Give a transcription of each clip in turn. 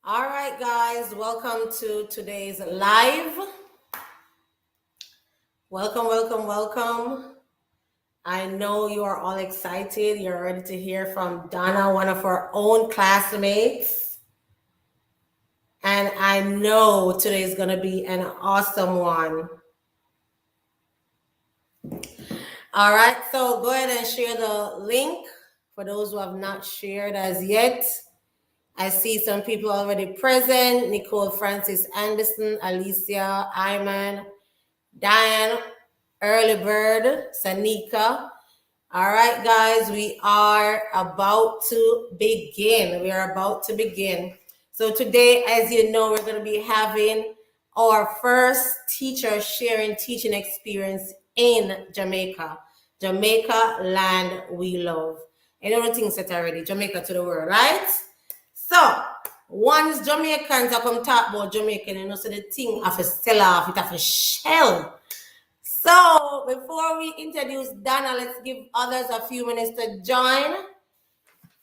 All right, guys, welcome to today's live. Welcome. I know you are all excited. You're ready to hear from Donna, one of our own classmates. And I know today is going to be an awesome one. All right, so go ahead and share the link for those who have not shared as yet. I see some people already present. Nicole Francis Anderson, Alicia, Iman, Diane, Early Bird, Sanika. All right, guys, we are about to begin. So today, as you know, we're going to be having our first teacher sharing teaching experience in Jamaica. Jamaica, land we love. And everything's set already. Jamaica to the world, right? So, once Jamaicans are come talk about Jamaican, you know, so the thing have to sell off, it have to shell. So, before we introduce Donna, let's give others a few minutes to join.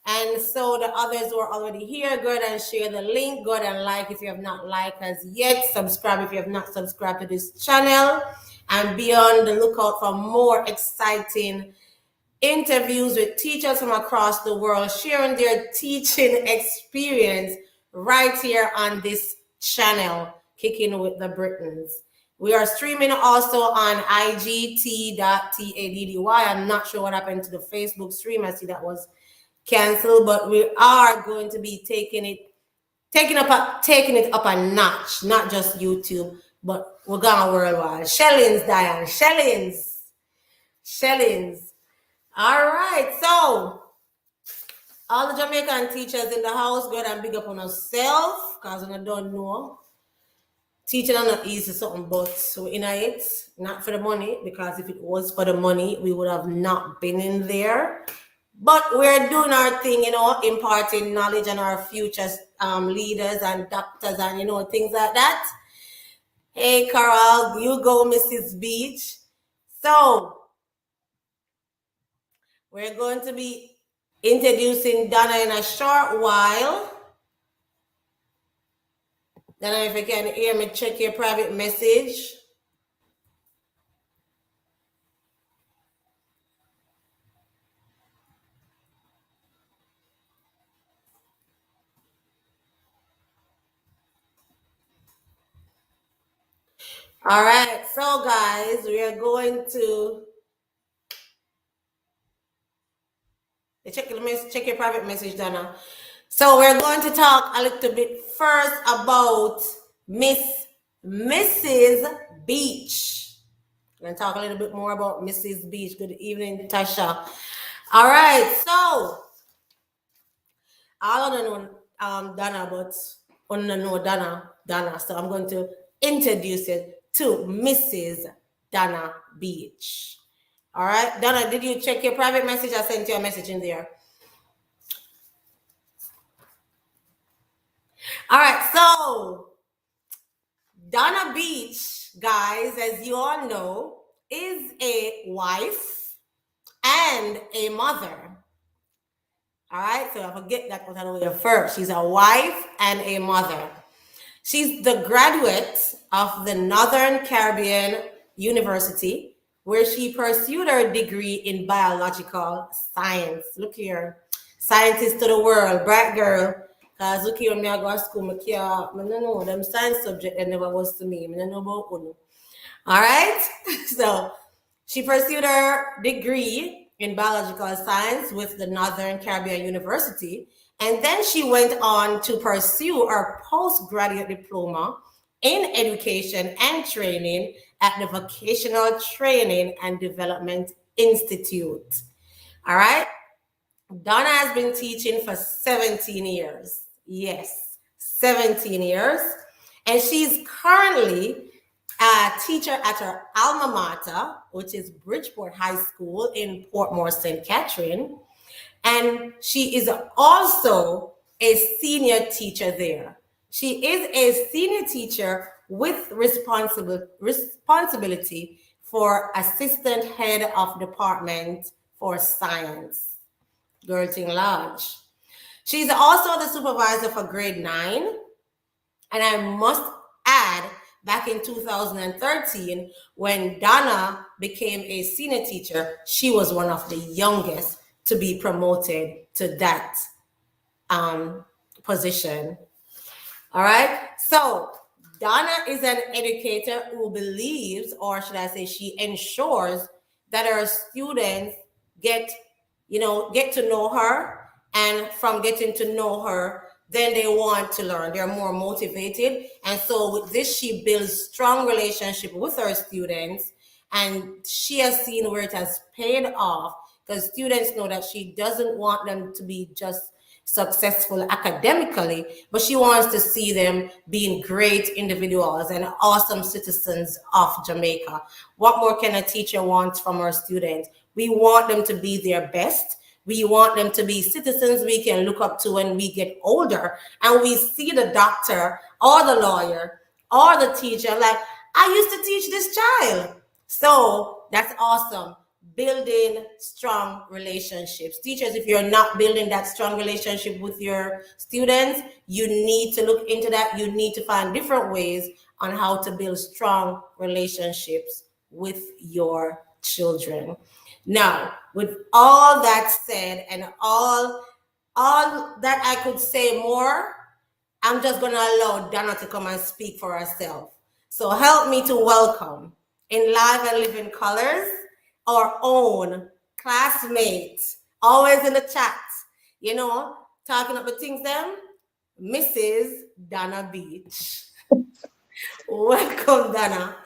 And so the others who are already here, go ahead and share the link. Go ahead and like if you have not liked as yet. Subscribe if you have not subscribed to this channel. And be on the lookout for more exciting interviews with teachers from across the world sharing their teaching experience right here on this channel, Kicking with the Britons. We are streaming also on igt.taddy. I'm not sure what happened to the Facebook stream. I see that was canceled, but we are going to be taking it up a notch, not just YouTube, but we're going worldwide. Shellings, Diane, shellings. All right, so all the Jamaican teachers in the house, go ahead and big up on yourself, because I don't know. Teaching are not easy something, but we're in it, not for the money, because if it was for the money, we would have not been in there. But we're doing our thing, you know, imparting knowledge on our future leaders and doctors and, you know, things like that. Hey, Carol, you go, Mrs. Beech. So, we're going to be introducing Donna in a short while. Donna, if you can hear me, check your private message. All right, so guys, we are going to check your private message, Donna. So we're going to talk a little bit first about Mrs. Beech. We're going to talk a little bit more about Mrs. Beech. Good evening, Tasha. All right, so I don't know Donna, but I don't know Donna. So I'm going to introduce you to Mrs. Donna Beech. All right, Donna, did you check your private message? I sent you a message in there. All right, so Donna Beech, guys, as you all know, is a wife and a mother. All right, so I forget that out of the way first. She's a wife and a mother. She's the graduate of the Northern Caribbean University, where she pursued her degree in biological science. Look here, scientist to the world, bright girl. Because look here, when I go to school, I don't know them science subject that never was to me. I don't know about Uno. All right, so she pursued her degree in biological science with the Northern Caribbean University, and then she went on to pursue her postgraduate diploma in education and training at the Vocational Training and Development Institute. All right, Donna has been teaching for 17 years. Yes, 17 years. And she's currently a teacher at her alma mater, which is Bridgeport High School in Portmore, St. Catherine. And she is also a senior teacher there. She is a senior teacher with responsibility for assistant head of department for science, Girlton Lodge. She's also the supervisor for grade 9 And I must add, back in 2013, when Donna became a senior teacher, she was one of the youngest to be promoted to that um, position. All right. So Donna is an educator who believes, or should I say, she ensures that her students get, get to know her, and from getting to know her, then they want to learn. They're more motivated, and so with this, she builds strong relationship with her students, and she has seen where it has paid off because students know that she doesn't want them to be just successful academically, but she wants to see them being great individuals and awesome citizens of Jamaica. What more can a teacher want from her students? We want them to be their best. We want them to be citizens we can look up to when we get older. And we see the doctor or the lawyer or the teacher like, I used to teach this child. So that's awesome. Building strong relationships. Teachers, if you're not building that strong relationship with your students, you need to look into that. You need to find different ways on how to build strong relationships with your children. Now, with all that said and all that I could say more, I'm just going to allow Donna to come and speak for herself. So help me to welcome in live and living colors our own classmate, always in the chat, talking up the things them, Mrs. Donna Beech. Welcome, Donna.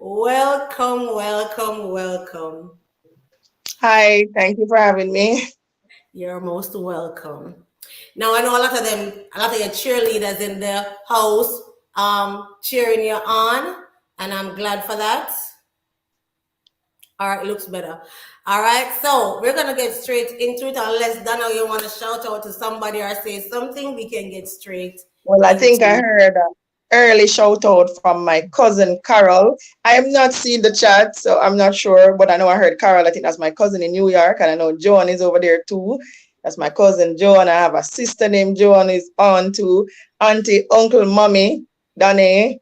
Welcome, welcome, welcome. Hi, thank you for having me. You're most welcome. Now I know a lot of your cheerleaders in the house cheering you on, and I'm glad for that. All right, it looks better. All right, so we're gonna get straight into it. Unless Donna, you want to shout out to somebody or say something, we can get straight Well, I think I into. heard an early shout out from my cousin Carol. I have not seen the chat, so I'm not sure, but I know I heard Carol. I think that's my cousin in New York, and I know Joan is over there too. That's my cousin Joan. I have a sister named Joan is on too. Auntie, uncle, mommy, Danny,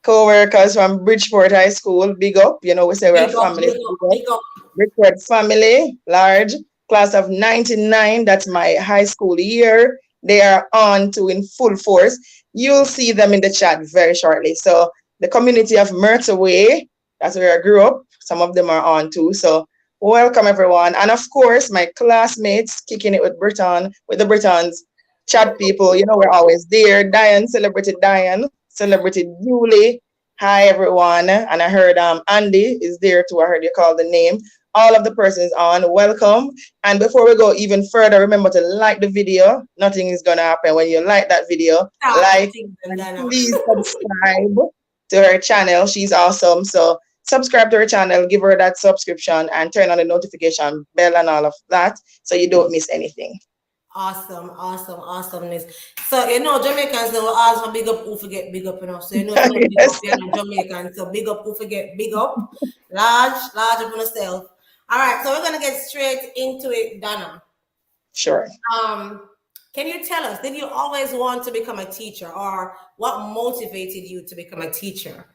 co-workers from Bridgeport High School. Big up. We say we're a Big up, family. big So up, big up. big up. Bridgeport family, large, class of 99. That's my high school year. They are on to in full force. You'll see them in the chat very shortly. So the community of Myrtle Way, that's where I grew up. Some of them are on too. So welcome everyone. And of course, my classmates kicking it with the Britons, chat people. We're always there. Diane, celebrated Diane, celebrated Julie. Hi everyone. And I heard Andy is there too. I heard you call the name. All of the persons on, welcome. And before we go even further, remember to like the video. Nothing is gonna happen when you like that video. Start the Like things, and and Donna. please subscribe to her channel. She's awesome. So subscribe to her channel, give her that subscription, and turn on the notification bell and all of that so you don't miss anything. Awesome, awesome, awesomeness. So Jamaicans they will always big up who forget big up, So if you don't big up, Yes, you're not Jamaican. So big up who forget big up. Large up on yourself. All right, so we're gonna get straight into it, Donna. sure. Um, can you tell us, did you always want to become a teacher, or what motivated you to become a teacher?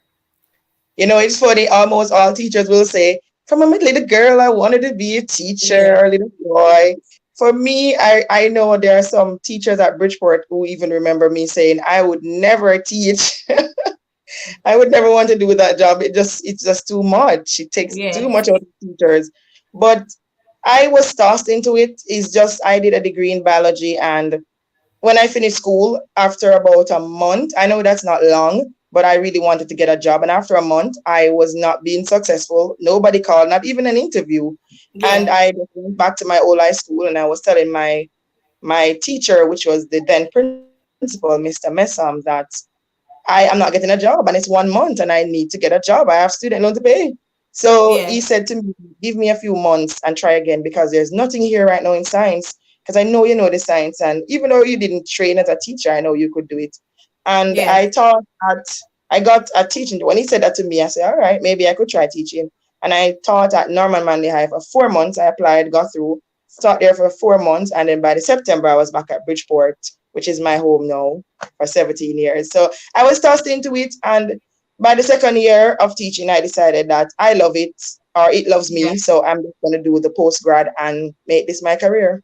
It's funny, almost all teachers will say, from a little girl, I wanted to be a teacher, Yeah, or a little boy. For me, I know there are some teachers at Bridgeport who even remember me saying, I would never teach. I would never want to do that job. It's just too much. It takes too yeah, much out of teachers. But I was tossed into it. It's just I did a degree in biology, and when I finished school, after about a month, I know that's not long, but I really wanted to get a job. And after a month, I was not being successful. Nobody called, not even an interview. And yeah, I just went back to my old high school, and I was telling my teacher, which was the then principal, Mr. Messam, that I am not getting a job and it's 1 month and I need to get a job. I have student loan to pay. So he yeah, said to me, give me a few months and try again because there's nothing here right now in science. Because I know you know the science. And even though you didn't train as a teacher, I know you could do it. And yeah, I thought that I got a teaching. When he said that to me, I said, all right, maybe I could try teaching. And I taught at Norman Manley High for 4 months. I applied, got through, taught there for 4 months. And then by the September, I was back at Bridgeport which is my home now for 17 years. So I was tossed into it, and by the second year of teaching, I decided that I love it or it loves Yeah. me. So I'm just going to do the post grad and make this my career.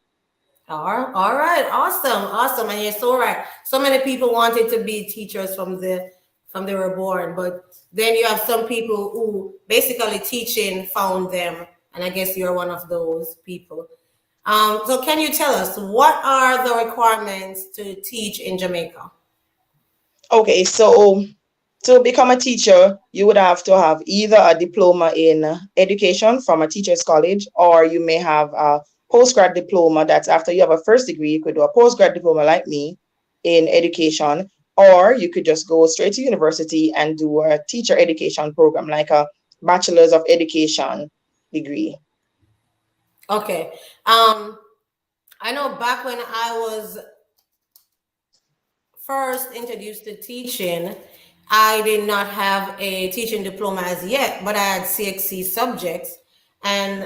All right, awesome, awesome, and you're so right. So many people wanted to be teachers from they were born, but then you have some people who basically teaching found them, and I guess you're one of those people. So can you tell us what are the requirements to teach in Jamaica? Okay, so to become a teacher, you would have to have either a diploma in education from a teacher's college, or you may have a postgrad diploma. That's after you have a first degree, you could do a postgrad diploma like me in education, or you could just go straight to university and do a teacher education program, like a bachelor's of education degree. Okay. I know back when I was first introduced to teaching, I did not have a teaching diploma as yet, but I had CXC subjects. And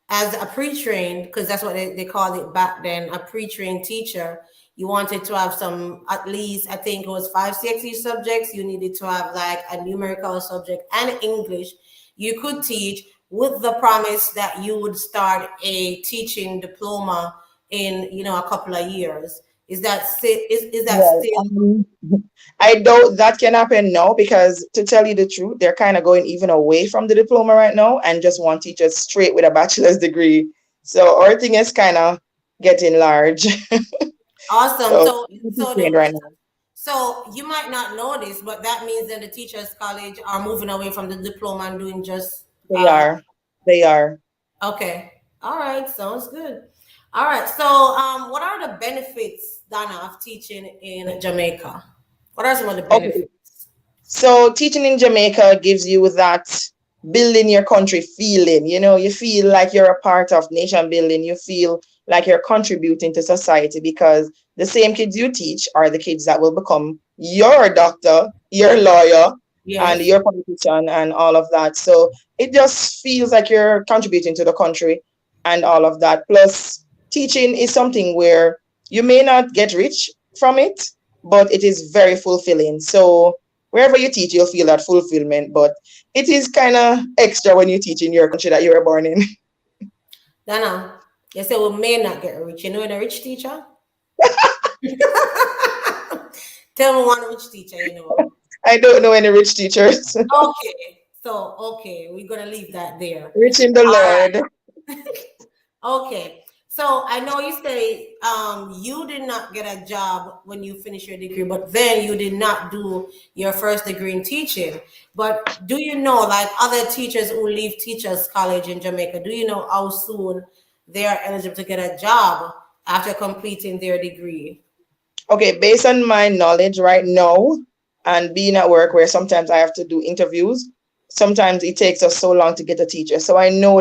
as a pre trained, because that's what they called it back then, a pre trained teacher, you wanted to have some, at least, I think it was five CXC subjects. You needed to have like a numerical subject and English. You could teach with the promise that you would start a teaching diploma in, a couple of years. Is that Well, still I doubt that can happen now because, to tell you the truth, they're kind of going even away from the diploma right now and just want teachers straight with a bachelor's degree. So our thing is kind of getting large. awesome? So So it's so trained the right now. so you might not know this, but that means that the teachers college are moving away from the diploma and doing just They are. They are. okay. All right, sounds good. All right. So what are the benefits, Donna, of teaching in Jamaica? What are some of the Okay. benefits? So teaching in Jamaica gives you that building your country feeling. You feel like you're a part of nation building. You feel like you're contributing to society because the same kids you teach are the kids that will become your doctor, your lawyer, and Yes. your politician and all of that. So it just feels like you're contributing to the country and all of that. Plus, teaching is something where you may not get rich from it, but it is very fulfilling. So wherever you teach, you'll feel that fulfillment. But it is kind of extra when you teach in your country that you were born in. Donna, you say we may not get rich. You know, in a rich teacher. Tell me one rich teacher you know. I don't know any rich teachers. Okay. So, okay, we're gonna leave that there. Rich in the All right. Lord. Okay. So I know you say you did not get a job when you finished your degree, but then you did not do your first degree in teaching. But do you know, like other teachers who leave teachers college in Jamaica, do you know how soon they are eligible to get a job after completing their degree? Okay, based on my knowledge right now and being at work where sometimes I have to do interviews, sometimes it takes us so long to get a teacher. So I know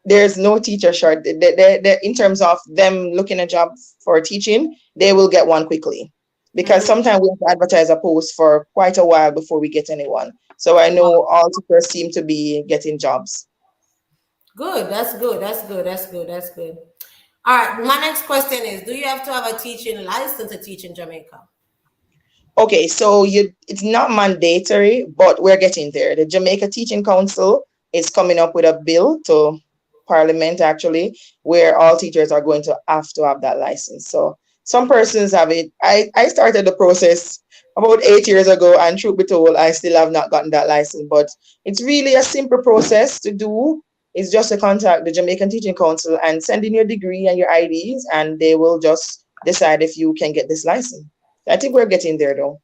there's no teacher short. In terms of them looking a job for teaching, they will get one quickly. Because Mhm. sometimes we have to advertise a post for quite a while before we get anyone. So I know all teachers seem to be getting jobs. Good. That's good. That's good. That's good. That's good. All right. My next question is: do you have to have a teaching license to teach in Jamaica? Okay, so it's not mandatory, but we're getting there. The Jamaica Teaching Council is coming up with a bill to Parliament actually, where all teachers are going to have that license. So some persons have it. I started the process about 8 years ago, and truth be told, I still have not gotten that license. But it's really a simple process to do. It's just to contact the Jamaican Teaching Council and send in your degree and your IDs, and they will just decide if you can get this license. I think we're getting there though.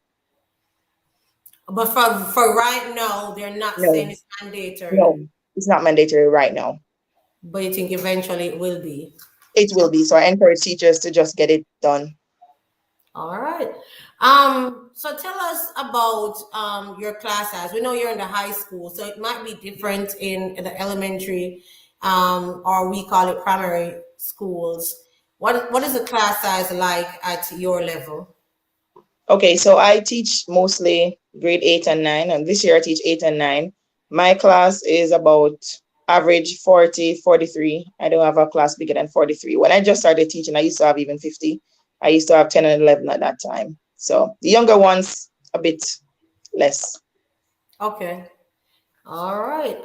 But for right now, they're not No, saying it's mandatory, no, it's not mandatory right now. but you think eventually it will be. It will be. So I encourage teachers to just get it done. All right. So tell us about your class size. We know you're in the high school, so it might be different in the elementary, or we call it primary schools. What is the class size like at your level? Okay, so I teach mostly grade 8 and 9, and this year I teach 8 and 9. My class is about average 40, 43. I don't have a class bigger than 43. When I just started teaching, I used to have even 50. I used to have 10 and 11 at that time. So the younger ones, a bit less. Okay. All right.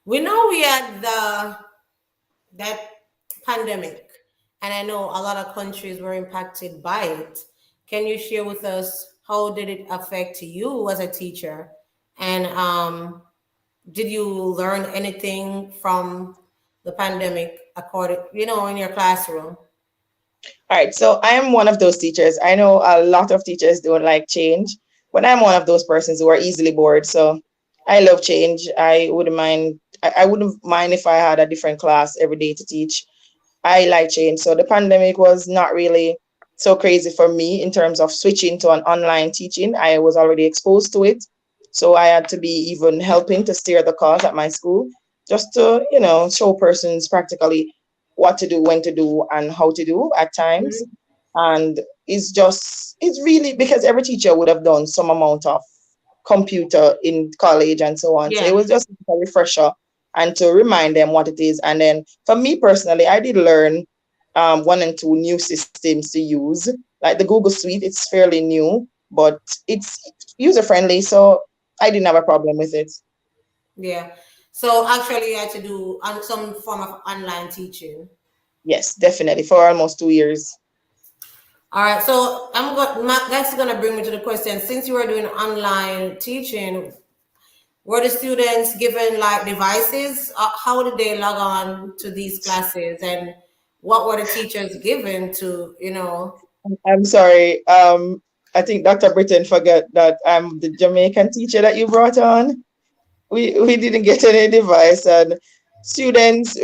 We know we had that pandemic, and I know a lot of countries were impacted by it. Can you share with us how did it affect you as a teacher, and did you learn anything from the pandemic according, in your classroom? All right, so I am one of those teachers. I know a lot of teachers don't like change, but I'm one of those persons who are easily bored. So I love change. I wouldn't mind if I had a different class every day to teach. I like change. So the pandemic was not really so crazy for me in terms of switching to an online teaching. I was already exposed to it. So I had to be even helping to steer the cause at my school, just to, show persons practically what to do, when to do, and how to do at times. Mhm. And it's really because every teacher would have done some amount of computer in college and so on. So it Yeah. was just a refresher and to remind them what it is. And then for me personally, I did learn one and two new systems to use, like the Google Suite. It's fairly new, but it's user friendly. So I didn't have a problem with it. Yeah. So actually, you had to do some form of online teaching. Yes, definitely for almost 2 years. All right. So that's gonna bring me to the question. Since you were doing online teaching, were the students given like devices? How did they log on to these classes, and what were the teachers given to, I'm sorry. I think Dr. Britton forgot that I'm the Jamaican teacher that you brought on. We didn't get any device, and students,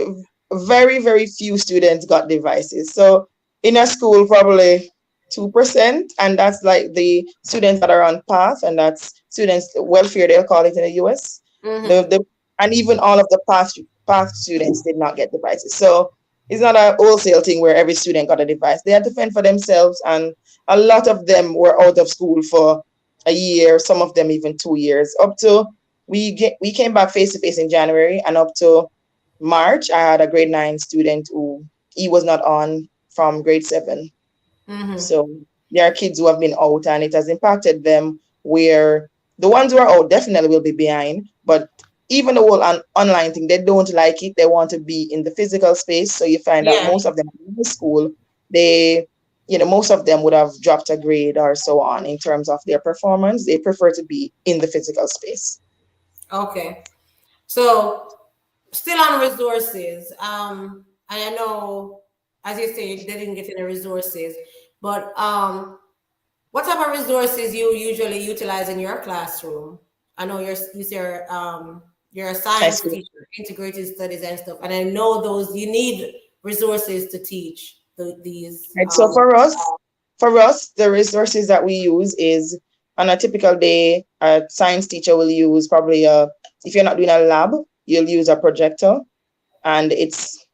very few students got devices. So in a school probably 2%, and that's like the students that are on path, and that's students welfare, they'll call it in the US. Mm-hmm. The and even all of the path students did not get devices. So it's not a wholesale thing where every student got a device. They had to fend for themselves, and a lot of them were out of school for a year, some of them even 2 years, up to we came back face to face in January, and up to March, I had a grade 9 student who he was not on from grade 7. Mm-hmm. So there are kids who have been out, and it has impacted them. Where the ones who are out definitely will be behind, but even the whole online thing, they don't like it. They want to be in the physical space. So you find out Yeah. most of them in the school, they, most of them would have dropped a grade or so on in terms of their performance. They prefer to be in the physical space. Okay. So still on resources. And I know, as you say, they didn't get any resources, but what type of resources you usually utilize in your classroom? I know you're a High science school. teacher, integrated studies and stuff, and I know those you need resources to teach these. Right. So for us, the resources that we use is on a typical day, a science teacher will use probably if you're not doing a lab, you'll use a projector, and it's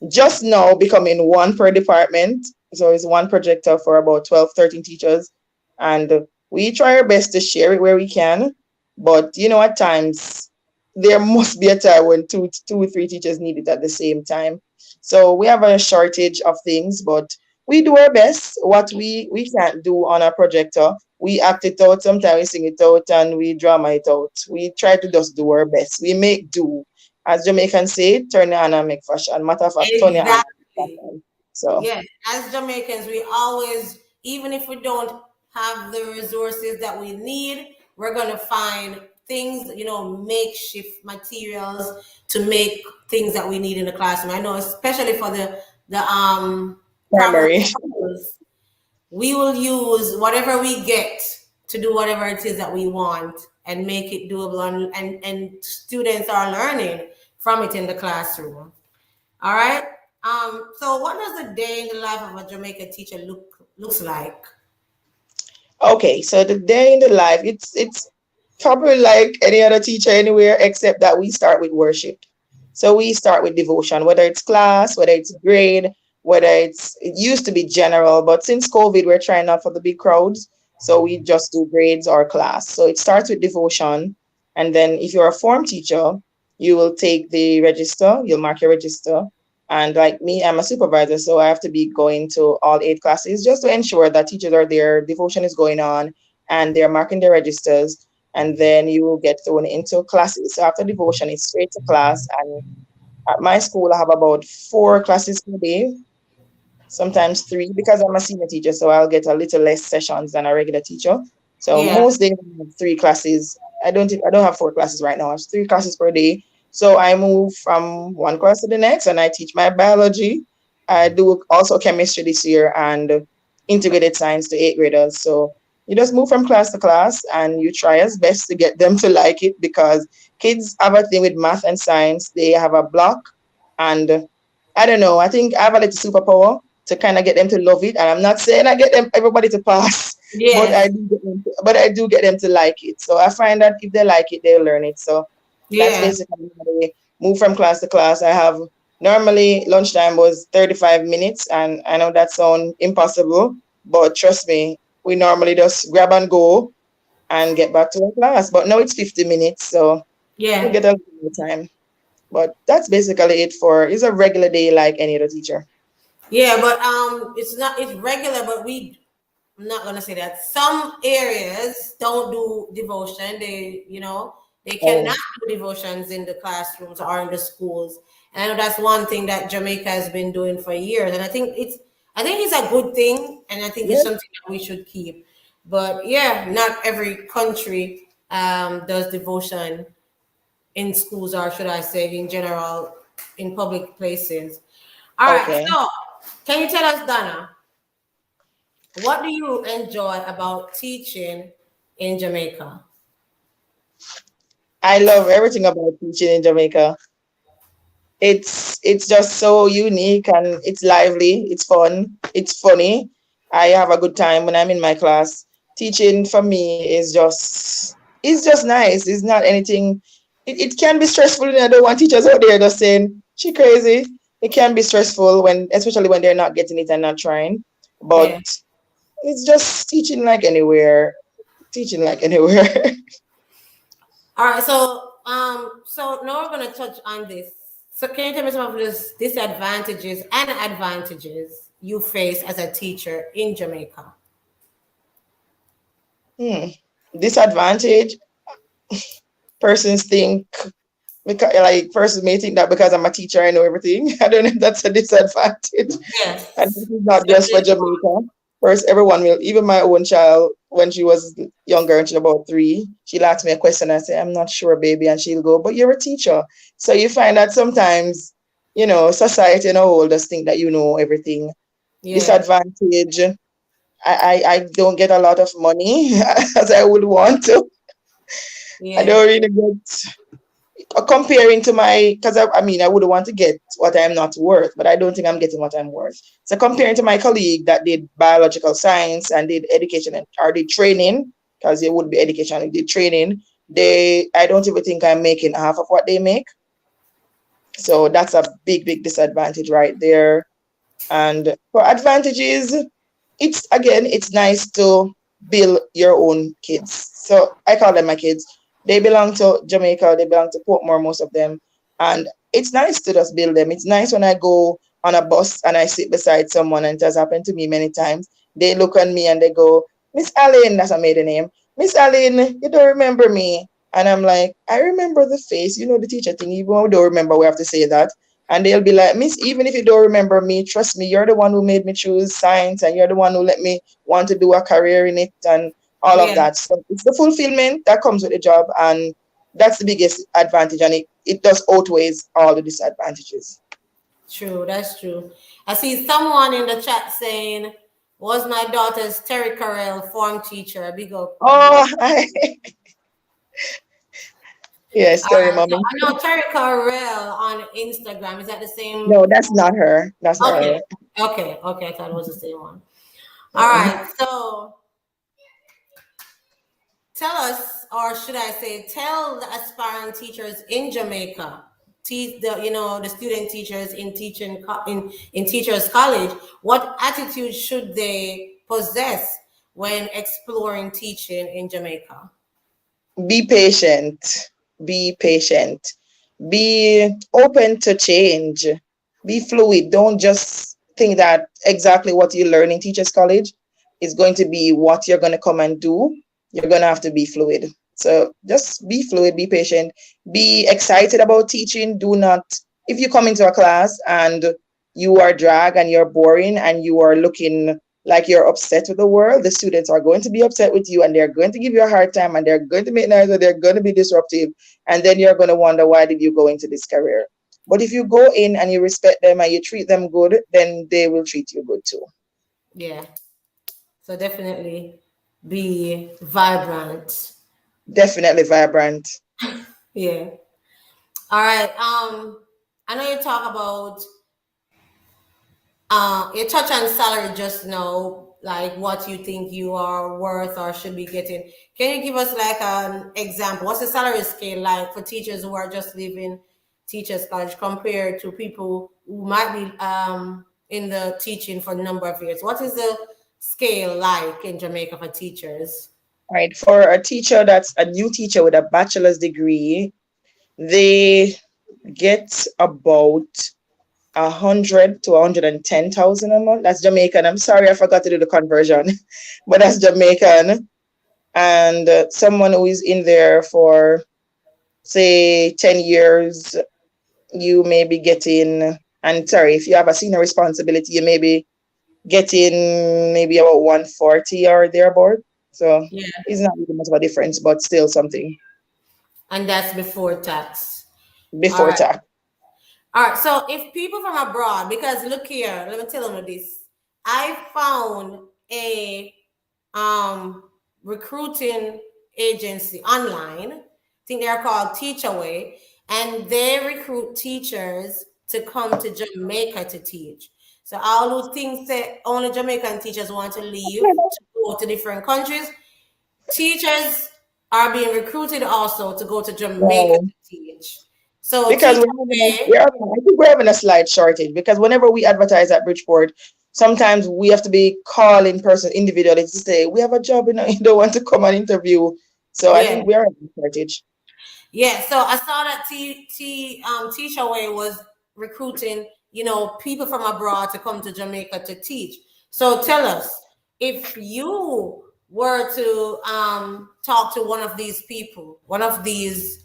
just now becoming one per department. So it's one projector for about 12, 13 teachers. And we try our best to share it where we can. But, at times there must be a time when two or three teachers need it at the same time. So we have a shortage of things, but we do our best. What we can't do on a projector, we act it out. Sometimes we sing it out and we drama it out. We try to just do our best. We make do, as Jamaicans say, turn your hand and make fashion. Matter of fact, turn your hand and make Exactly. fashion. So, Yeah, as Jamaicans, we always, even if we don't have the resources that we need, we're gonna find things, makeshift materials to make things that we need in the classroom. I know, especially for the primary primary. schools, we will use whatever we get to do whatever it is that we want and make it doable, and students are learning from it in the classroom. All right. So what does a day in the life of a Jamaican teacher looks like? Okay, so the day in the life, it's probably like any other teacher anywhere, except that we start with worship. So we start with devotion, whether it's class, whether it's grade, it used to be general, but since COVID, we're trying not for the big crowds. So we just do grades or class. So it starts with devotion. And then if you're a form teacher, you will take the register, you'll mark your register. And like me, I'm a supervisor, so I have to be going to all 8 classes just to ensure that teachers are there, devotion is going on, and they're marking their registers. And then you will get thrown into classes. So after devotion, it's straight to class. And at my school, I have about 4 classes per day, sometimes 3 because I'm a senior teacher, so I'll get a little less sessions than a regular teacher. So Yeah. most days I have 3 classes. I don't have 4 classes right now. I have 3 classes per day. So I move from one class to the next, and I teach my biology. I do also chemistry this year and integrated science to 8th graders. So you just move from class to class, and you try as best to get them to like it because kids have a thing with math and science. They have a block, and I don't know. I think I have a little superpower to kind of get them to love it. And I'm not saying I get them everybody to pass, but Yes. I do get them to like it. So I find that if they like it, they'll learn it. So that's Yeah. basically how they move from class to class. I have normally lunchtime was 35 minutes, and I know that sounds impossible, but trust me, we normally just grab and go and get back to our class. But now it's 50 minutes, so we Yeah. get a little more time. But that's basically it for it's a regular day like any other teacher. Yeah, but it's not it's regular, but I'm not gonna say that. Some areas don't do devotion. They cannot Oh, do devotions in the classrooms or in the schools. And I know that's one thing that Jamaica has been doing for years. And I think it's a good thing, and I think it's yeah, something that we should keep. But yeah, not every country does devotion in schools, or should I say in general, in public places. All right, okay. so can you tell us, Donna, what do you enjoy about teaching in Jamaica? I love everything about teaching in Jamaica. It's just so unique and it's lively, it's fun, it's funny. I have a good time when I'm in my class. Teaching for me is just nice. It's not anything it can be stressful, and I don't want teachers out there just saying, she crazy. It can be stressful when especially when they're not getting it and not trying. But Yeah. it's just teaching like anywhere. Teaching like anywhere. All right. So now we're gonna touch on this. So can you tell me some of the disadvantages and advantages you face as a teacher in Jamaica? Hmm. Disadvantage, persons think because like persons may think that because I'm a teacher I know everything. I don't know if that's a disadvantage. And Yes. this is not just for Especially Jamaica. First, everyone will, even my own child, when she was younger and she's about 3, she'll ask me a question. I say, I'm not sure, baby. And she'll go, but you're a teacher. So you find that sometimes, society and a whole just think that you know everything. yeah. Disadvantage, I don't get a lot of money as I would want to. I Yeah. don't really get comparing to my because I mean I would want to get what I'm not worth, but I don't think I'm getting what I'm worth. So comparing to my colleague that did biological science and did education or did training, because it would be education and did training, they I don't even think I'm making half of what they make. So that's a big disadvantage right there. And for advantages, it's nice to build your own kids. So I call them my kids. They belong to Jamaica, they belong to Portmore, most of them. And it's nice to just build them. It's nice when I go on a bus and I sit beside someone, and it has happened to me many times. They look at me and they go, Miss Allen, that's a maiden name. Miss Allen, you don't remember me. And I'm like, I remember the face, the teacher thing, even when we don't remember, we have to say that. And they'll be like, Miss, even if you don't remember me, trust me, you're the one who made me choose science and you're the one who let me want to do a career in it and all of Yeah. that. So it's the fulfillment that comes with the job, and that's the biggest advantage, and it does outweighs all the disadvantages. True. That's true. I see someone in the chat saying, "Was my daughter's Terry Carell form teacher?" Big up. Oh, yes, All Terry right. So mommy. I know Terry Carell on Instagram. Is that the same? No, that's not her. That's not Okay. her. Okay. Okay. I thought it was the same one. All Mm-mm. right. So tell us, or should I say, tell the aspiring teachers in Jamaica, teach the student teachers in in teachers college, what attitude should they possess when exploring teaching in Jamaica? Be patient. Be patient. Be open to change. Be fluid. Don't just think that exactly what you learn in Teachers College is going to be what you're going to come and do. You're going to have to be fluid. So just be fluid, be patient, be excited about teaching. Do not, if you come into a class and you are drag and you're boring and you are looking like you're upset with the world, the students are going to be upset with you and they're going to give you a hard time and they're going to make noise and they're going to be disruptive. And then you're going to wonder, why did you go into this career? But if you go in and you respect them and you treat them good, then they will treat you good too. Yeah. So definitely be vibrant. Definitely vibrant. Yeah. All right. I know you talk about you touch on salary just now, like what you think you are worth or should be getting. Can you give us like an example? What's the salary scale like for teachers who are just leaving teachers college compared to people who might be in the teaching for a number of years? What is the scale like in Jamaica for teachers? Right. For a teacher that's a new teacher with a bachelor's degree, they get about 100 to 110,000 a month. That's Jamaican. I'm sorry, I forgot to do the conversion, but that's Jamaican. And someone who is in there for say 10 years, you may be getting, and sorry, if you have a senior responsibility, you may be getting maybe about 140 or thereabout. So Yeah. it's not really much of a difference, but still something And that's before tax. All before right. tax. All right. So if people from abroad, because look here, let me tell them this. I found a um recruiting agency online. I think they're called Teachaway, and they recruit teachers to come to Jamaica to teach. So all who think that only Jamaican teachers want to leave to go to different countries, teachers are being recruited also to go to Jamaica Wow. to teach. So Because Teachaway, I think we're having a slight shortage because whenever we advertise at Bridgeport, sometimes we have to be calling person individually to say we have a job and you don't want to come and interview. So I yeah. think we are having a shortage. Yeah, so I saw that Teacher Way was recruiting, people from abroad to come to Jamaica to teach. So tell us, if you were to talk to one of these people, one of these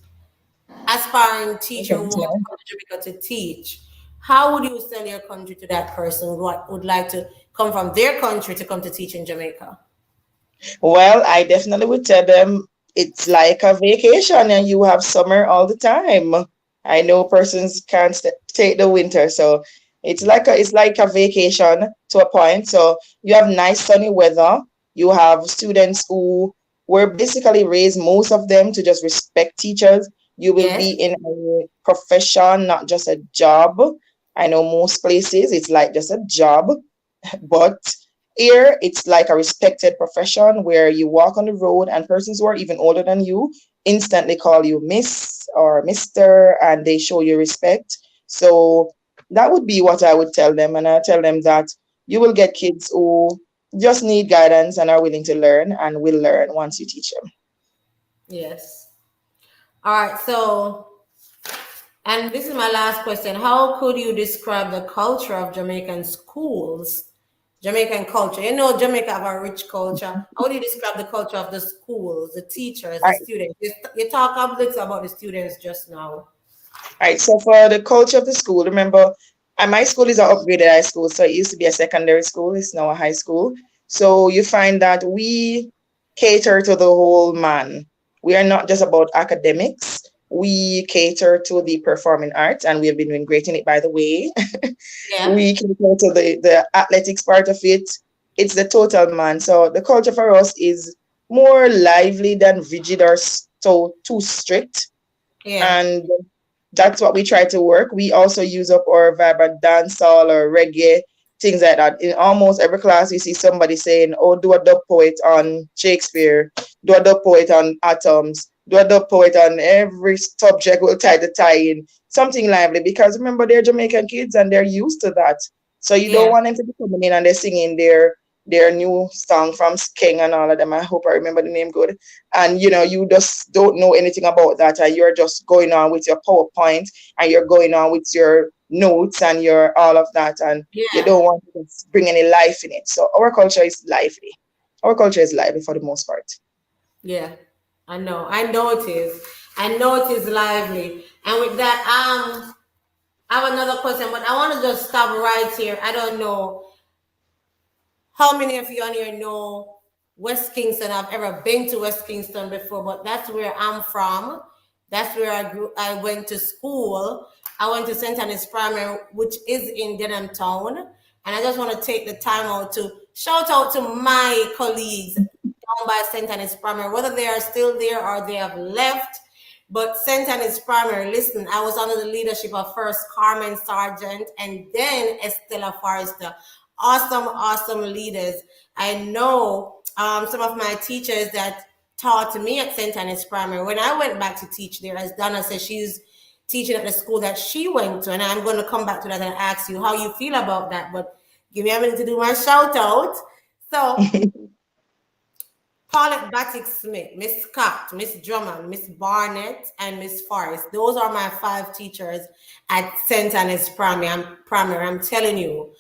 aspiring teacher who Okay, want to so come to Jamaica to teach, how would you sell your country to that person who would like to come from their country to come to teach in Jamaica? well, I definitely would tell them it's like a vacation and you have summer all the time. I know persons can't take the winter, so it's like a vacation to a point. So you have nice sunny weather. You have students who were basically raised, most of them, to just respect teachers. You will Yes. be in a profession, not just a job. I know most places it's like just a job, but here, it's like a respected profession where you walk on the road and persons who are even older than you instantly call you Miss or Mr. and they show you respect. So that would be what I would tell them. And I tell them that you will get kids who just need guidance and are willing to learn and will learn once you teach them. Yes. All right. So, and this is my last question. How could you describe the culture of Jamaican schools? Jamaican culture. You know, Jamaica have a rich culture. How do you describe the culture of the schools, the teachers, All the right. students? You talk a bit about the students just now. All right. So for the culture of the school, remember, my school is an upgraded high school. So it used to be a secondary school. It's now a high school. So you find that we cater to the whole man. We are not just about academics. We cater to the performing arts, and we have been doing great in it, by the way. Yeah. We cater to the athletics part of it. It's the total man. So the culture for us is more lively than rigid or so too strict. Yeah. And that's what we try to work. We also use up our vibrant dancehall or reggae, things like that. In almost every class, you see somebody saying, "Oh, do a dub poet on Shakespeare, do a dub poet on atoms, do a dub poet on every subject. We'll try to tie in something lively because remember they're Jamaican kids and they're used to that. So you don't Yeah. want them to be coming in and they're singing their their new song from King and all of them. I hope I remember the name good. And you just don't know anything about that, and you're just going on with your PowerPoint, and you're going on with your notes and your all of that, and you Yeah, don't want to bring any life in it. So our culture is lively. Our culture is lively for the most part. yeah. I know it is. I know it is lively. And with that, I have another question, but I want to just stop right here. I don't know how many of you on here know West Kingston. I've ever been to West Kingston before, but that's where I'm from. That's where I grew. I went to school. I went to St. Anne's Primary, which is in Denham Town. And I just want to take the time out to shout out to my colleagues down by St. Anne's Primary, whether they are still there or they have left. But St. Anne's Primary, listen, I was under the leadership of first Carmen Sargent and then Estella Forrester. Awesome, awesome leaders. I know some of my teachers that taught me at St. Anne's Primary. When I went back to teach there, as Donna said, she's teaching at the school that she went to. And I'm going to come back to that and ask you how you feel about that. But give me a minute to do my shout out. So Paulette Batik Smith, Miss Scott, Miss Drummond, Miss Barnett, and Miss Forrest. Those are my 5 teachers at St. Anne's Primary. I'm telling you,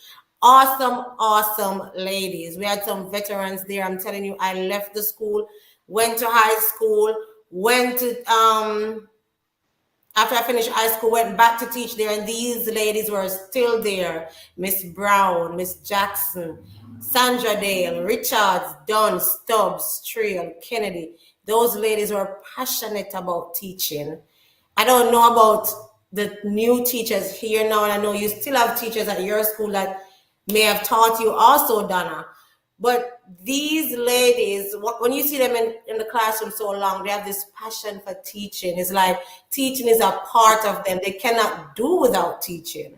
awesome, awesome ladies. We had some veterans there. I'm telling you, I left the school, went to high school, went to after I finished high school, went back to teach there, and these ladies were still there. Miss Brown, Miss Jackson, Sandra Dale, Richards, Dunn, Stubbs, Trail, Kennedy. Those ladies were passionate about teaching. I don't know about the new teachers here now, and I know you still have teachers at your school that may have taught you also, Donna. But these ladies, when you see them in the classroom so long, they have this passion for teaching. It's like teaching is a part of them. They cannot do without teaching,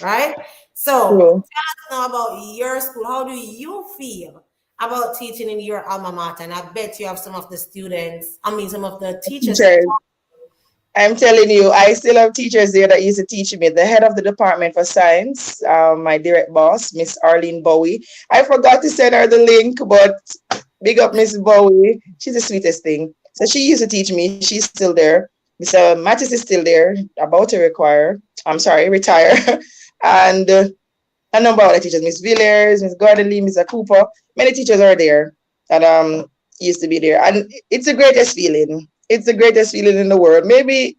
right? So True. tell us now about your school. How do you feel about teaching in your alma mater? And I bet you have some of the students, some of the teachers that Teachers. I'm telling you, I still have teachers there that used to teach me. The head of the department for science, my direct boss, Miss Arlene Bowie. I forgot to send her the link, but big up Miss Bowie. She's the sweetest thing. So she used to teach me. She's still there. Mr. Mattis is still there, about to retire. And a number of other teachers, Miss Villiers, Miss Gordon Lee, Mr. Cooper. Many teachers are there that used to be there. And it's the greatest feeling. It's the greatest feeling in the world. Maybe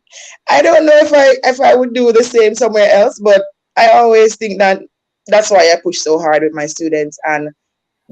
I don't know if I would do the same somewhere else, but I always think that that's why I push so hard with my students and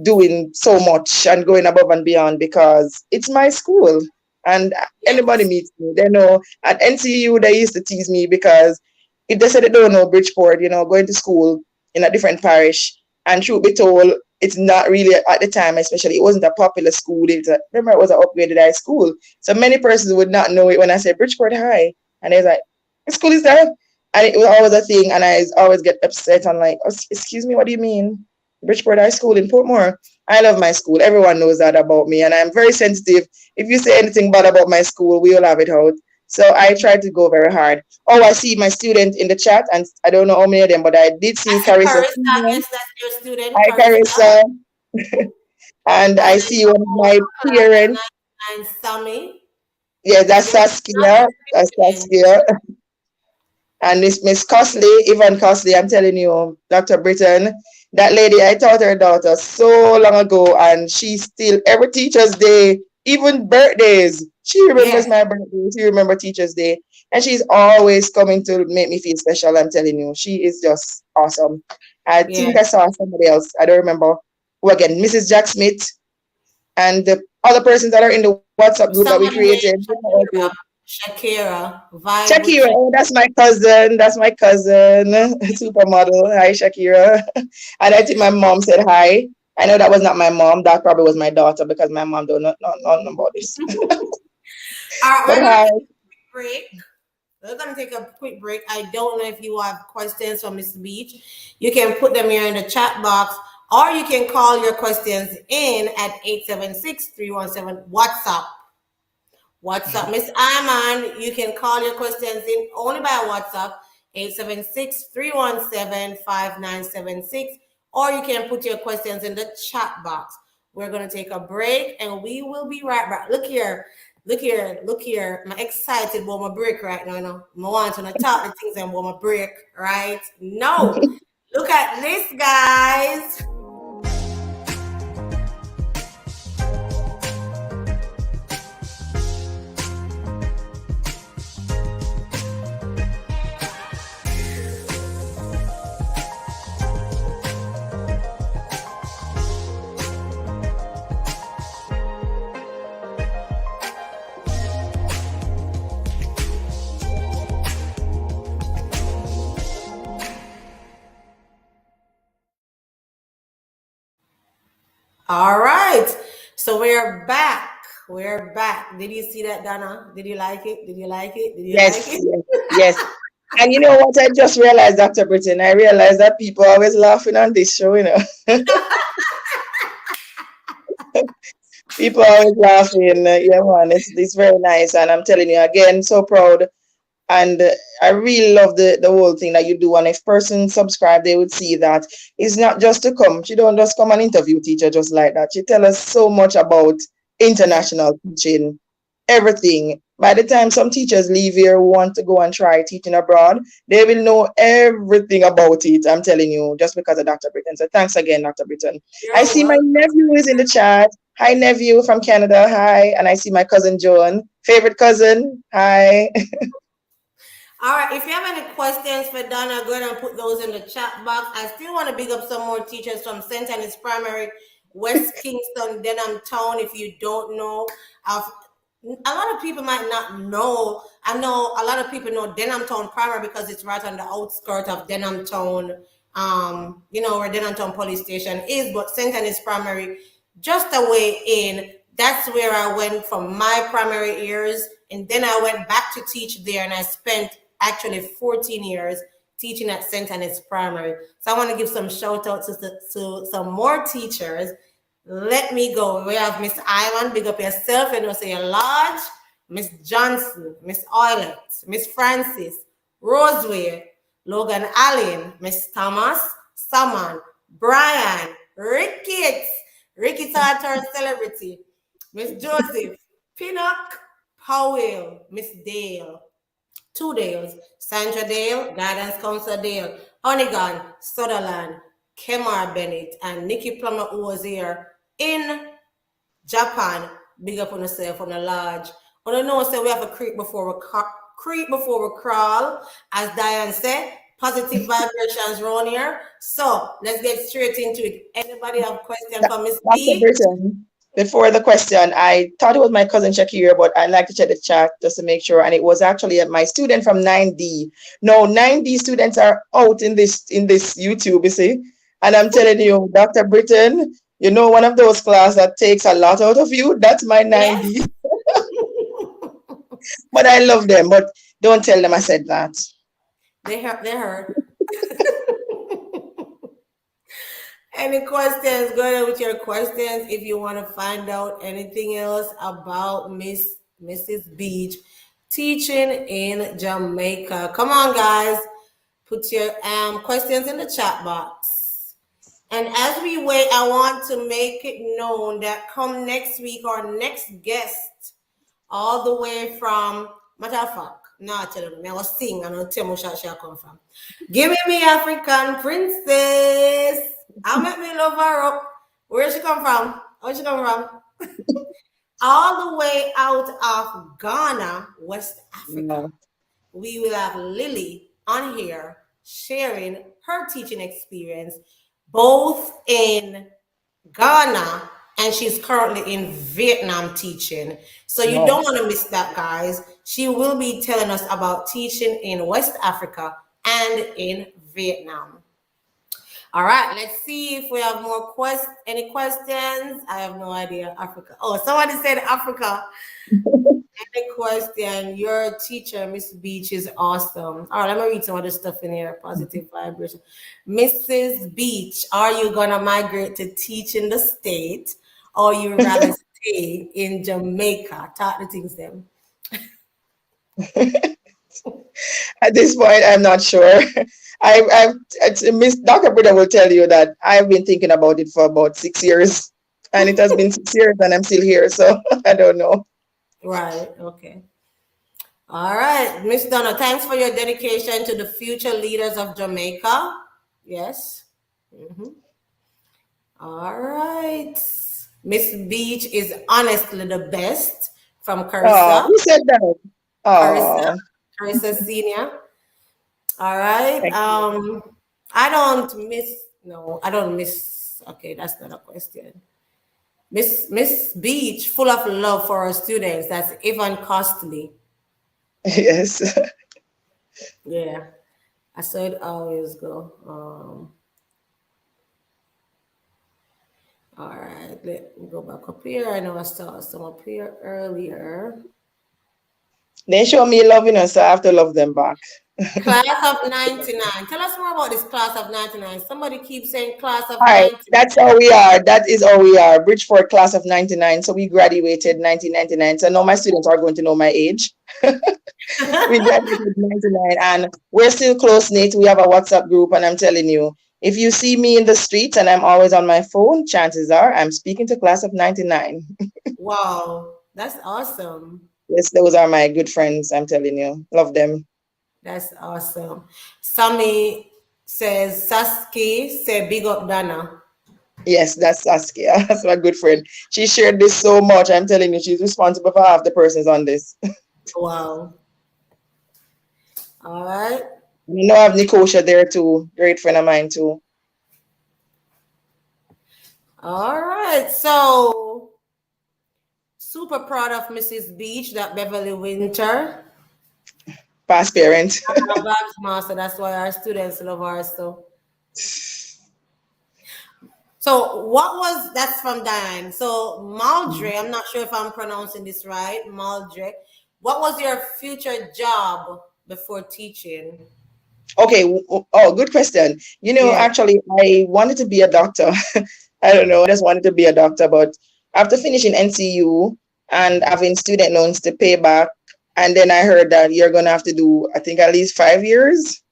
doing so much and going above and beyond because it's my school. And anybody yes, meets me, they know at NCU they used to tease me because if they said they don't know Bridgeport, going to school in a different parish, and truth be told, it's not really at the time, especially it wasn't a popular school. Remember, it was an upgraded high school. So many persons would not know it when I said Bridgeport High. And they was like, what school is that? And it was always a thing. And I always get upset. I'm like, oh, excuse me, what do you mean? Bridgeport High School in Portmore. I love my school. Everyone knows that about me. And I'm very sensitive. If you say anything bad about my school, we'll have it out. So I try to go very hard. Oh, I see my student in the chat, and I don't know how many of them, but I did I see see Carissa. Carissa. I guess that's your student, Hi, Carissa. Carissa. And And I I see saw one of my Uncle parents. and Sammy. Yeah, So that's there's Saskia. another That's student. Saskia. And Miss Cosley, Yvonne Cosley, I'm telling you, Dr. Britton, that lady, I taught her daughter so long ago, and she still, every Teacher's Day, even birthdays, she remembers Yes, my birthday, she remembers Teacher's Day, and she's always coming to make me feel special, I'm telling you. She is just awesome. I yes. think I saw somebody else, I don't remember who again, Mrs. Jack Smith, and the other persons that are in the WhatsApp group that we Somebody created. named Shakira. Shakira. Vibe with Shakira, Shakira. oh, that's my cousin. That's my cousin, supermodel. Hi, Shakira. And I think my mom said hi. I know that was not my mom. That probably was my daughter because my mom don't know about this. All right, But we're gonna hi. take a quick break. We're gonna take a quick break. I don't know if you have questions for Miss Beach. You can put them here in the chat box, or you can call your questions in at 876-317 WhatsApp. What's up, Miss Iman? You can call your questions in only by WhatsApp, 876-317-5976, or you can put your questions in the chat box. We're going to take a break and we will be right back. Look here. Look here, look here. I'm excited about my break right now. I want to talk the things about my break, right? No. Look at this, guys. All right. So we're back. We're back. Did you see that, Donna? Did you like it? Did you like it? Did you like Yes, it? yes, yes. And you know what? I just realized, Dr. Britton, I realized that people are always laughing on this show, you know. People are always laughing. Yeah, man, it's very nice. And I'm telling you again, so proud. And I really love the whole thing that you do. And if person subscribe, they would see that it's not just to come. She don't just come and interview teacher just like that. She tell us so much about Yeah. international teaching, everything. By the time some teachers leave here who want to go and try teaching abroad, they will know everything about it. I'm telling you, just because of Dr. Britton. So thanks again, Dr. Britton. I You're see my welcome. nephew is in the chat. Hi, nephew from Canada. Hi. And I see my cousin Joan. Favorite cousin. Hi. All right. If you have any questions for Donna, go ahead and put those in the chat box. I still want to big up some more teachers from St. Anne's Primary, West Kingston, Denham Town. If you don't know, I've, a lot of people might not know. I know a lot of people know Denham Town Primary because it's right on the outskirts of Denham Town. Where Denham Town Police Station is, but St. Anne's Primary, just a way in. That's where I went from my primary years, and then I went back to teach there, and I spent actually 14 years teaching at St. Anne's Primary. So I want to give some shout outs to some more teachers. Let me go. We have Miss Ivan, big up yourself, and you'll say you're large. Miss Johnson, Miss Oilet, Miss Francis, Roseway, Logan Allen, Miss Thomas, Saman, Brian, Ricketts, Ricky Tartar Celebrity, Miss Joseph, Pinnock, Powell, Miss Dale, two Dales, Sandra Dale, Guidance Counselor Dale, Onigan, Sutherland, Kemar Bennett, and Nikki Plummer, who was here in Japan. Big up on yourself on the lodge. On the know, say we have a creep before we crawl, as Diane said. Positive vibrations around here. So let's get straight into it. Anybody have question for Miss Dr. B? Britton, before the question, I thought it was my cousin Shakir, but I like to check the chat just to make sure. And it was actually my student from 9D. No, 9D students are out in this YouTube, you see. And I'm telling you, Dr. Britton, you know, one of those class that takes a lot out of you. That's my Yes. 9D. But I love them. But don't tell them I said that. They heard. Any questions? Go ahead with your questions if you want to find out anything else about Mrs. Beech teaching in Jamaica. Come on, guys. Put your questions in the chat box. And as we wait, I want to make it known that come next week, our next guest, all the way from, matter of fact, no, I tell you, I was sing and I'll tell you where she come from. Give me African princess. I'll make me love her up. Where she come from? Where she come from? All the way out of Ghana, West Yeah. Africa. We will have Lily on here sharing her teaching experience both in Ghana and she's currently in Vietnam teaching. So you Wow. don't want to miss that, guys. She will be telling us about teaching in West Africa and in Vietnam. All right, let's see if we have any questions. I have no idea. Africa. Oh, somebody said Africa. Any question? Your teacher, Miss Beech, is awesome. All right, let me read some other stuff in here. Positive vibration. Mrs. Beech, are you gonna migrate to teach in the state, or you rather stay in Jamaica? Talk the things them. At this point, I'm not sure. Miss Dr. Buddha will tell you that I've been thinking about it for about 6 years, and it has been 6 years, and I'm still here. So I don't know. Right. Okay. All right, Miss Donna, thanks for your dedication to the future leaders of Jamaica. Yes. Mhm. All right. Miss Beach is honestly the best from Oh, Carissa. who said that? Carissa. Oh, Carissa Senior. All right. thank you. I don't miss. No, I don't miss. Okay, that's not a question. Miss Beach, full of love for her students. That's even costly. Yes. Yeah, I saw it always go. All right, let me go back up here. I know I saw some up here earlier. They show me love, so I have to love them back. Class of 99. Tell us more about this class of 99. Somebody keeps saying class of All right, 99. that's how we are. That is how we are. Bridgeport class of 99. So we graduated 1999. So now my students are going to know my age. We graduated 99 and we're still close knit. We have a WhatsApp group, and I'm telling you, if you see me in the streets and I'm always on my phone, chances are I'm speaking to class of 99. Wow, that's awesome. Yes, those are my good friends. I'm telling you, love them. That's awesome. Sammy says, Saski, say big up Donna. Yes, that's Saskia. That's my good friend. She shared this so much. I'm telling you, she's responsible for half the persons on this. Wow. All right. You know, I have Nikosha there too. Great friend of mine too. All right. So, super proud of Mrs. Beach, that Beverly Winter. Past parent. Our Babs master. That's why our students love her. So what was that's from Diane. So Maldre, I'm not sure if I'm pronouncing this right. Maldre, what was your future job before teaching? Okay. Oh, good question. Yeah. Actually, I wanted to be a doctor. I don't know. I just wanted to be a doctor. But after finishing NCU and having student loans to pay back, and then I heard that you're going to have to do, I think, at least 5 years.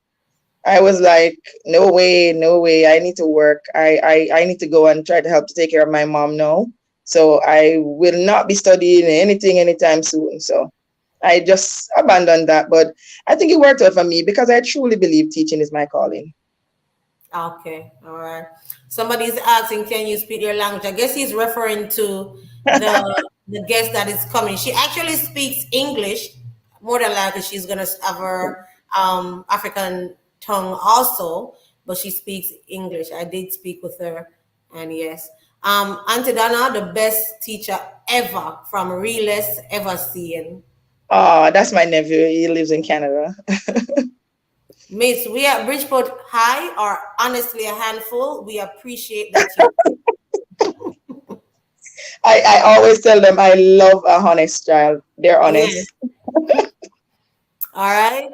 I was like, no way, no way. I need to work. I need to go and try to help to take care of my mom now. So I will not be studying anything anytime soon. So I just abandoned that. But I think it worked out for me because I truly believe teaching is my calling. Okay. All right. Somebody's asking, can you speak your language? I guess he's referring to the guest that is coming. She actually speaks English. More than likely, she's gonna have her African tongue also, but she speaks English. I did speak with her, and yes, Auntie Donna, the best teacher ever from realest ever seen. Oh, that's my nephew. He lives in Canada. Miss, we at Bridgeport High are honestly a handful. We appreciate that you. I always tell them I love a honest child. They're Yeah. honest. All right.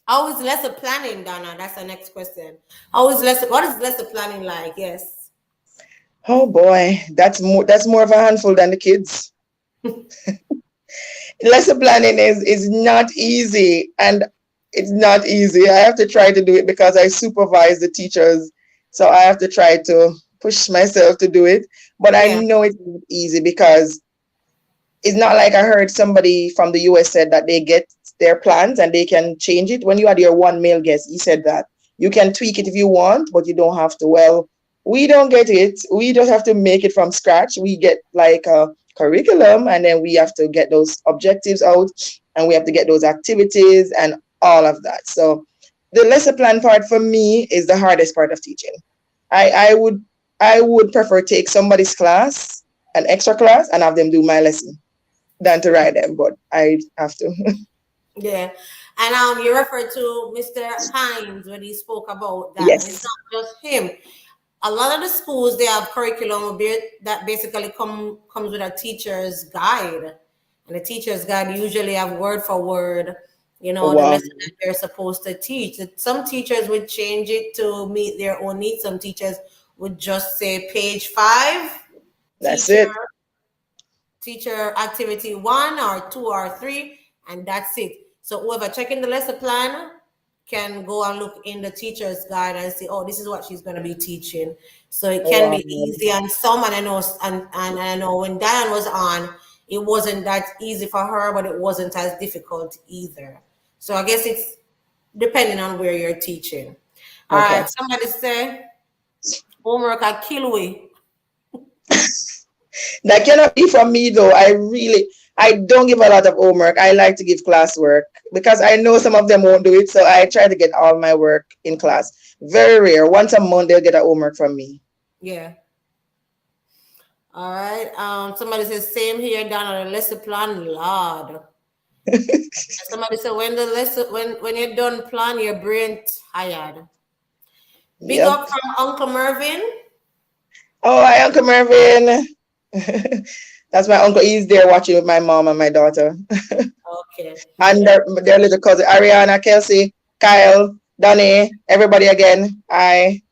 How is lesson planning, Donna? That's the next question. How is lesson? What is lesson planning like? Yes. Oh boy, that's more of a handful than the kids. Lesson planning is not easy, and it's not easy. I have to try to do it because I supervise the teachers, so I have to try to push myself to do it. But I Yeah. know it's not easy because it's not like I heard somebody from the US said that they get their plans and they can change it. When you had your one male guest, he said that you can tweak it if you want, but you don't have to. Well, we don't get it. We just have to make it from scratch. We get like a curriculum, and then we have to get those objectives out, and we have to get those activities and all of that. So the lesson plan part for me is the hardest part of teaching. I would prefer take somebody's class, an extra class, and have them do my lesson than to write them, but I have to. Yeah. And you referred to Mr. Hines when he spoke about that, and it's Yes. not just him. A lot of the schools they have curriculum that basically comes with a teacher's guide, and the teacher's guide usually have word for word, Oh, the wow. lesson that they're supposed to teach. Some teachers would change it to meet their own needs. Some teachers would just say page 5, That's teacher it. teacher activity 1 or 2 or 3, and that's it. So whoever checking the lesson plan, can go and look in the teacher's guide and see, oh, this is what she's going to be teaching. So it can Wow. be easy. And some, and I know, and I know when Diane was on, it wasn't that easy for her, but it wasn't as difficult either. So I guess it's depending on where you're teaching. All right, Okay. somebody say homework I kill we. That cannot be from me though. I don't give a lot of homework. I like to give classwork because I know some of them won't do it. So I try to get all my work in class. Very rare. Once a month they'll get a homework from me. Yeah. All right. Somebody says same here, Donna. The lesson plan, Lord. Somebody said when the lesson when you're done plan, your brain tired. Big Yep. up from Uncle Mervin. Oh, hi, Uncle Mervin. That's my uncle. He's there watching with my mom and my daughter. Okay. And their little cousin, Ariana, Kelsey, Kyle, Donnie, everybody again. Hi.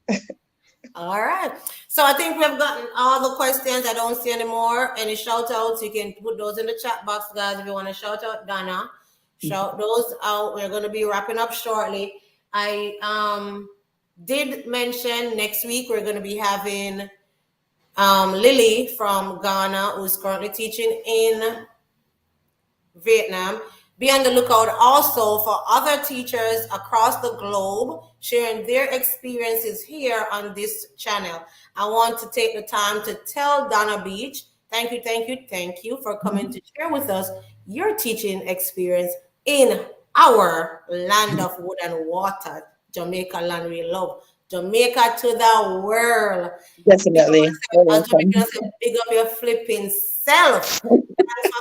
All right. So I think we've gotten all the questions. I don't see any more. Any shout outs, you can put those in the chat box, guys. If you want to shout out Donna, shout those out. We're going to be wrapping up shortly. I did mention next week we're going to be having Lily from Ghana, who's currently teaching in Vietnam. Be on the lookout also for other teachers across the globe sharing their experiences here on this channel. I want to take the time to tell Donna Beech, thank you for coming to share with us your teaching experience in our land of wood and water, Jamaica land we love. Jamaica to the world. Big up Definitely. You're yourself, as welcome. Jamaicans say, big up your flipping self. Thanks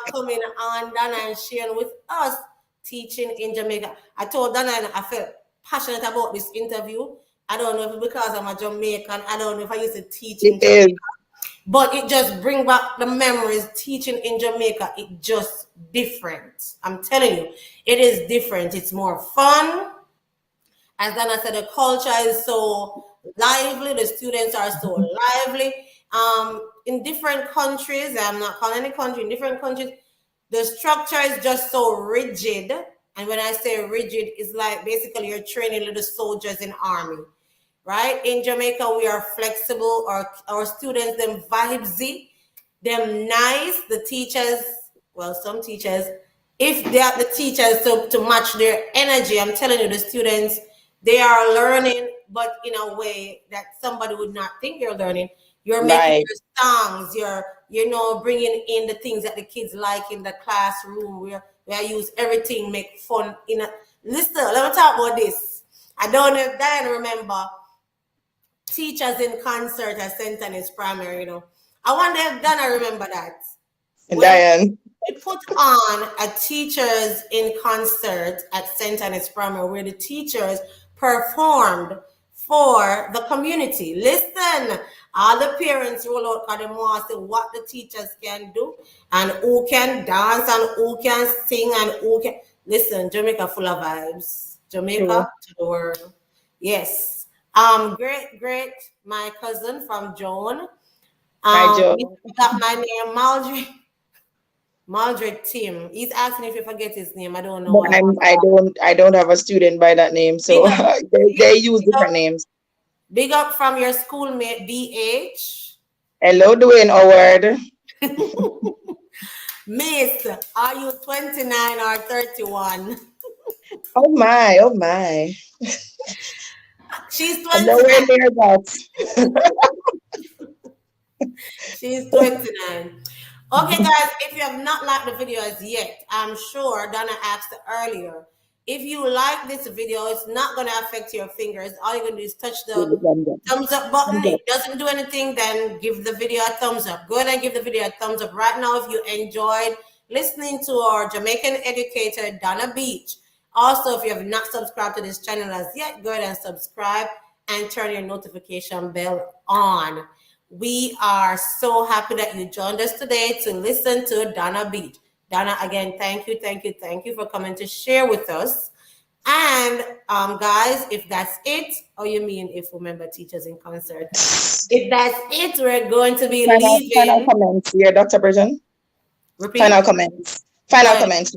for coming on, Donna, and sharing with us teaching in Jamaica. I told Donna and I felt passionate about this interview. I don't know if it's because I'm a Jamaican. I don't know if I used to teach It in Jamaica, is. but it just bring back the memories. Teaching in Jamaica, it just different. I'm telling you, it is different. It's more fun. As Dana said, the culture is so lively, the students are so lively. In different countries, I'm not calling any country, in different countries, the structure is just so rigid. And when I say rigid, it's like basically you're training little soldiers in army, right? In Jamaica, we are flexible. Our students, them vibesy, them nice. The teachers, well, some teachers, if they are the teachers to match their energy, I'm telling you, the students, they are learning, but in a way that somebody would not think you're learning. You're making Right. your songs, you're bringing in the things that the kids like in the classroom, where I use everything, make fun in a listen, let me talk about this. I don't know if Diane remember teachers in concert at St. Anne's Primary. I wonder if Donna remember that. And When Diane. we put on a teachers in concert at St. Anne's Primary where the teachers performed for the community. Listen, all the parents roll out because they want to see what the teachers can do and who can dance and who can sing and who can listen. Jamaica full of vibes. True. Jamaica to the world. Yes. Great, my cousin from Joan. Hi, He Joe. forgot my name, Maldred Tim. He's asking if you forget his name. I don't know But why. I don't have a student by that name, Big so up, they use big up, different names. big up from your schoolmate DH. Hello, Dwayne Howard. Miss, are you 29 or 31? Oh my, oh my. She's I'm nowhere 29. near that. She's 29. Okay, guys, if you have not liked the video as yet, I'm sure Donna asked earlier. If you like this video, it's not going to affect your fingers. All you're going to do is touch the Thumbs up. thumbs up button. Thumbs It up. doesn't do anything, then give the video a thumbs up. Go ahead and give the video a thumbs up right now if you enjoyed listening to our Jamaican educator, Donna Beech. Also, if you have not subscribed to this channel as yet, go ahead and subscribe and turn your notification bell on. We are so happy that you joined us today to listen to Donna Beech. Donna, again, thank you for coming to share with us. And guys, if that's it, or you mean if remember teachers in concert, if that's it, we're going to be Final leaving. comments here, Dr. Burton. Repeat. Final comments. Go Final ahead. comments.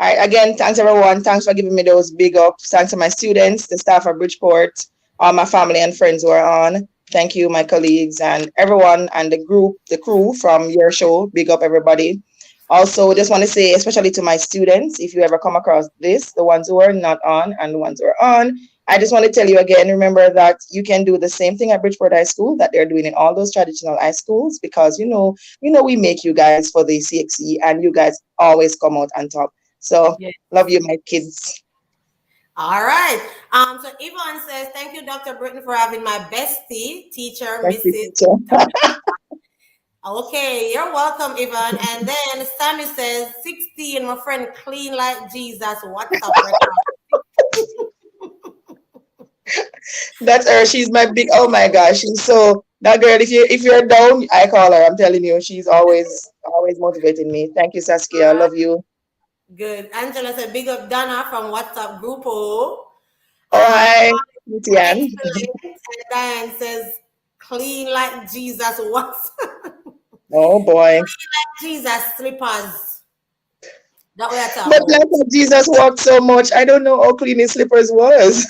All right, again, thanks everyone. Thanks for giving me those big ups. Thanks to my students, the staff of Bridgeport, all my family and friends who are on. Thank you, my colleagues and everyone and the group, the crew from your show. Big up everybody. Also, just want to say, especially to my students, if you ever come across this, the ones who are not on and the ones who are on, I just want to tell you again, remember that you can do the same thing at Bridgeport High School that they're doing in all those traditional high schools because we make you guys for the CXE and you guys always come out on top. So Yes. love you, my kids. All right. So Yvonne says, thank you, Dr. Britton, for having my bestie, teacher, Thank you, Mrs. teacher. Okay, you're welcome, Yvonne. And then Sammy says, 16, my friend, clean like Jesus. What's up, record? That's her. She's my big. Oh my gosh, she's so that girl. If you're down, I call her. I'm telling you, she's always motivating me. Thank you, Saskia. I love you. Good. Angela said, big up Donna from WhatsApp group. Oh, Oh hi, Tian. excellent. And Diane says, clean like Jesus. What's Oh boy. Jesus slippers? That way I talk But about. like how Jesus walked so much, I don't know how clean his slippers was.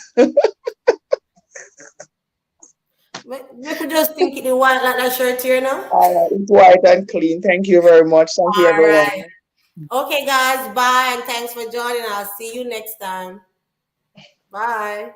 We could just think it the white like that shirt here now. All right, it's white and clean. Thank you very much. Thank you, All everyone. right. Okay, guys. Bye. And thanks for joining. I'll see you next time. Bye.